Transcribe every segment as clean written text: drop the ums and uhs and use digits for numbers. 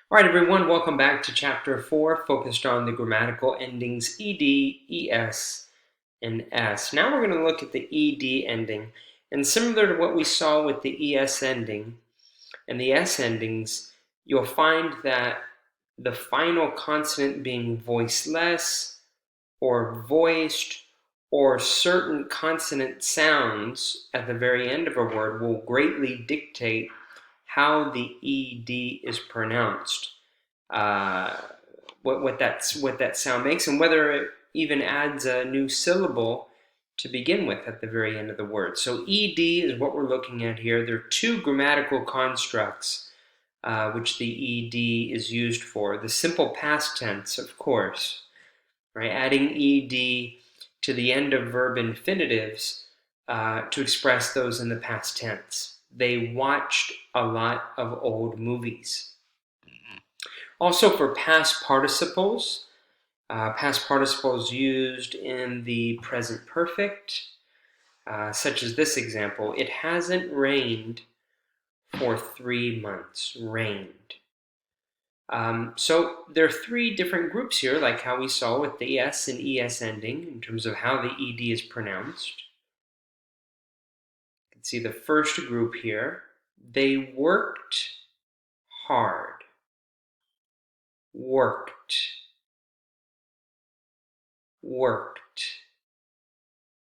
All right, everyone, welcome back to Chapter 4, focused on the grammatical endings ed, es, and s. Now we're going to look at the ed ending. And similar to what we saw with the es ending and the s endings, you'll find that the final consonant being voiceless or voiced or certain consonant sounds at the very end of a word will greatly dictate how the ed is pronounced, what that sound makes, and whether it even adds a new syllable to begin with at the very end of the word. So ed is what we're looking at here. There are two grammatical constructs which the ed is used for. The simple past tense, of course, right? Adding ed to the end of verb infinitives to express those in the past tense. They watched a lot of old movies. Also for past participles used in the present perfect, such as this example, it hasn't rained for 3 months. Rained. So there are three different groups here, like how we saw with the es and es ending, in terms of how the ed is pronounced. You can see the first group here. They worked hard. Worked. Worked.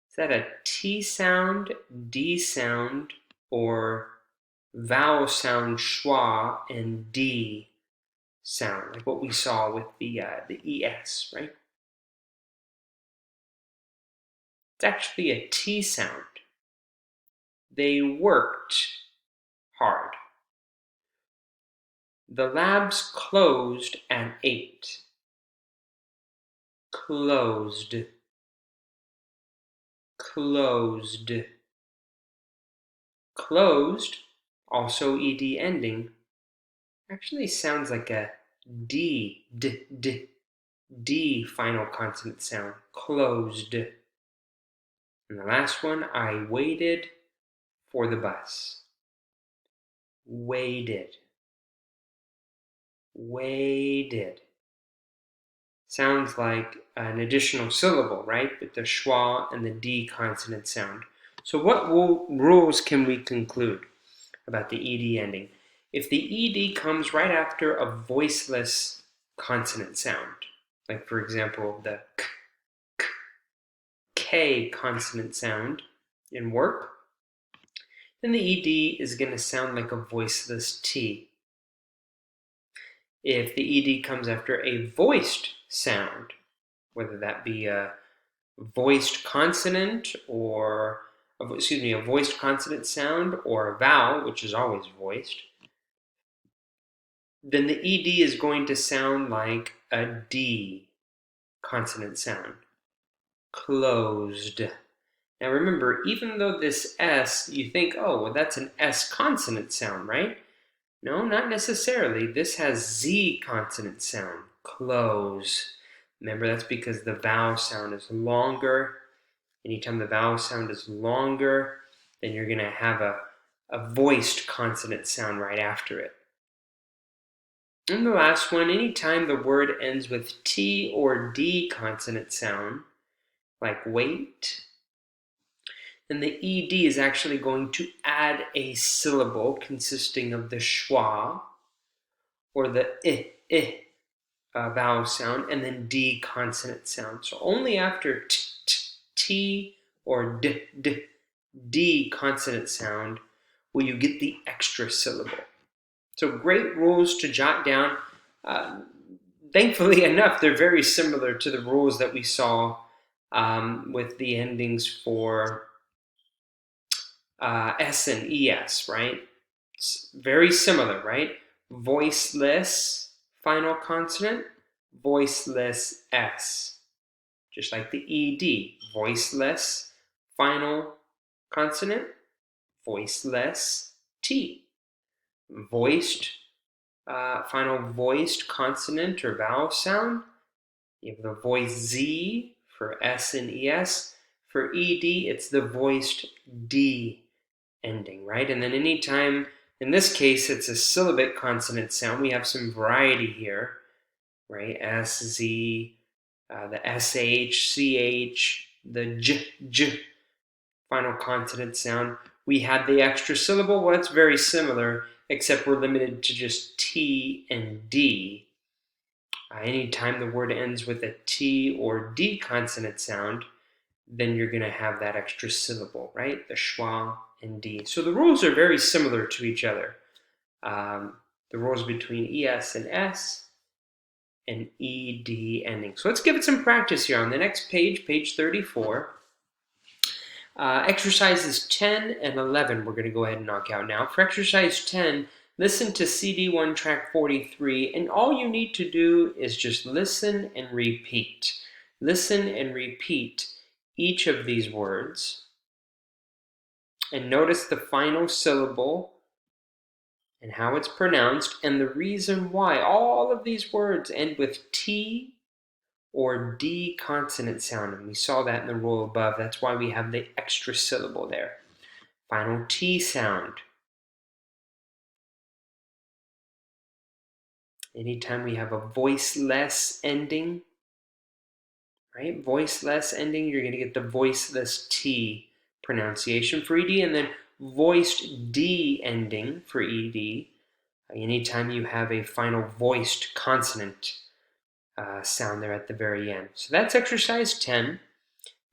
Is that a T sound, D sound, or vowel sound schwa and D sound, like what we saw with the ES, right? It's actually a T sound. They worked hard. The labs closed at 8. Closed. Closed. Closed, also ed ending, actually sounds like a D final consonant sound. Closed. And the last one, I waited for the bus. Waited. Waited. Sounds like an additional syllable, right? With the schwa and the D consonant sound. So what rules can we conclude about the ed ending? If the ed comes right after a voiceless consonant sound, like for example the k consonant sound in work, then the ed is going to sound like a voiceless t. If the ed comes after a voiced sound, whether that be a voiced consonant or a voiced consonant sound or a vowel, which is always voiced, then the ed is going to sound like a D consonant sound. Closed. Now remember, even though this S, you think, oh, well, that's an S consonant sound, right? No, not necessarily. This has Z consonant sound. Close. Remember, that's because the vowel sound is longer. Anytime the vowel sound is longer, then you're going to have a voiced consonant sound right after it. And the last one, anytime the word ends with T or D consonant sound, like wait, then the ed is actually going to add a syllable consisting of the schwa or the vowel sound and then D consonant sound. So only after T or D consonant sound will you get the extra syllable. So great rules to jot down. Thankfully enough, they're very similar to the rules that we saw with the endings for S and ES, right? It's very similar, right? Voiceless final consonant, voiceless S. Just like the ED, voiceless final consonant, voiceless T. Voiced, final voiced consonant or vowel sound. You have the voice Z for S and ES. For ED, it's the voiced D ending, right? And then anytime In this case, it's a syllabic consonant sound. We have some variety here, right? S, Z, the SH, CH, the J, final consonant sound. We have the extra syllable. Well, it's very similar, except we're limited to just T and D. Anytime the word ends with a T or D consonant sound, then you're going to have that extra syllable, right? The schwa and D. So the rules are very similar to each other. The rules between ES and S and ED ending. So let's give it some practice here. On the next page, page 34, exercises 10 and 11 we're going to go ahead and knock out now. For exercise 10, listen to CD1 track 43, and all you need to do is just listen and repeat. Listen and repeat each of these words, and notice the final syllable and how it's pronounced, and the reason why all of these words end with T or D consonant sound. And we saw that in the rule above. That's why we have the extra syllable there. Final T sound. Anytime we have a voiceless ending, right? Voiceless ending, you're going to get the voiceless T pronunciation for ED, and then voiced D ending for ED. Anytime you have a final voiced consonant sound there at the very end. So that's exercise 10,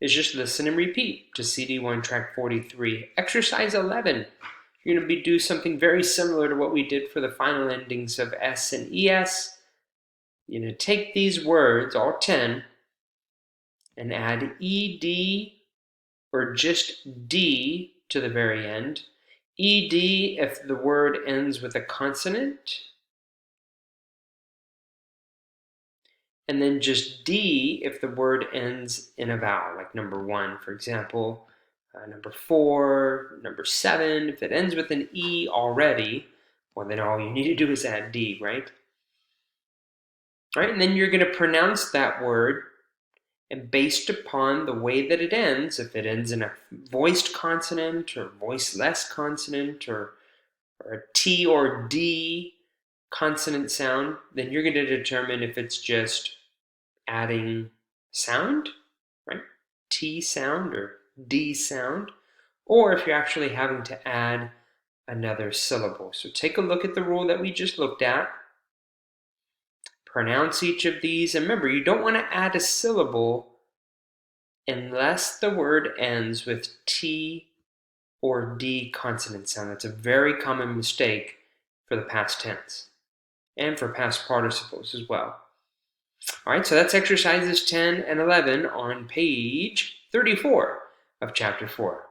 is just listen and repeat to CD1 track 43. Exercise 11, you're going to do something very similar to what we did for the final endings of S and ES. You're going to take these words, all 10, and add ED or just D to the very end. ED if the word ends with a consonant, and then just D if the word ends in a vowel, like number 1, for example, number 4, number 7. If it ends with an E already, well, then all you need to do is add D, right? All right, and then you're going to pronounce that word, and based upon the way that it ends, if it ends in a voiced consonant or voiceless consonant or a T or D consonant sound, then you're going to determine if it's just adding sound, right? T sound or D sound, or if you're actually having to add another syllable. So take a look at the rule that we just looked at. Pronounce each of these, and remember, you don't want to add a syllable unless the word ends with T or D consonant sound. That's a very common mistake for the past tense and for past participles as well. All right, so that's exercises 10 and 11 on page 34 of chapter 4.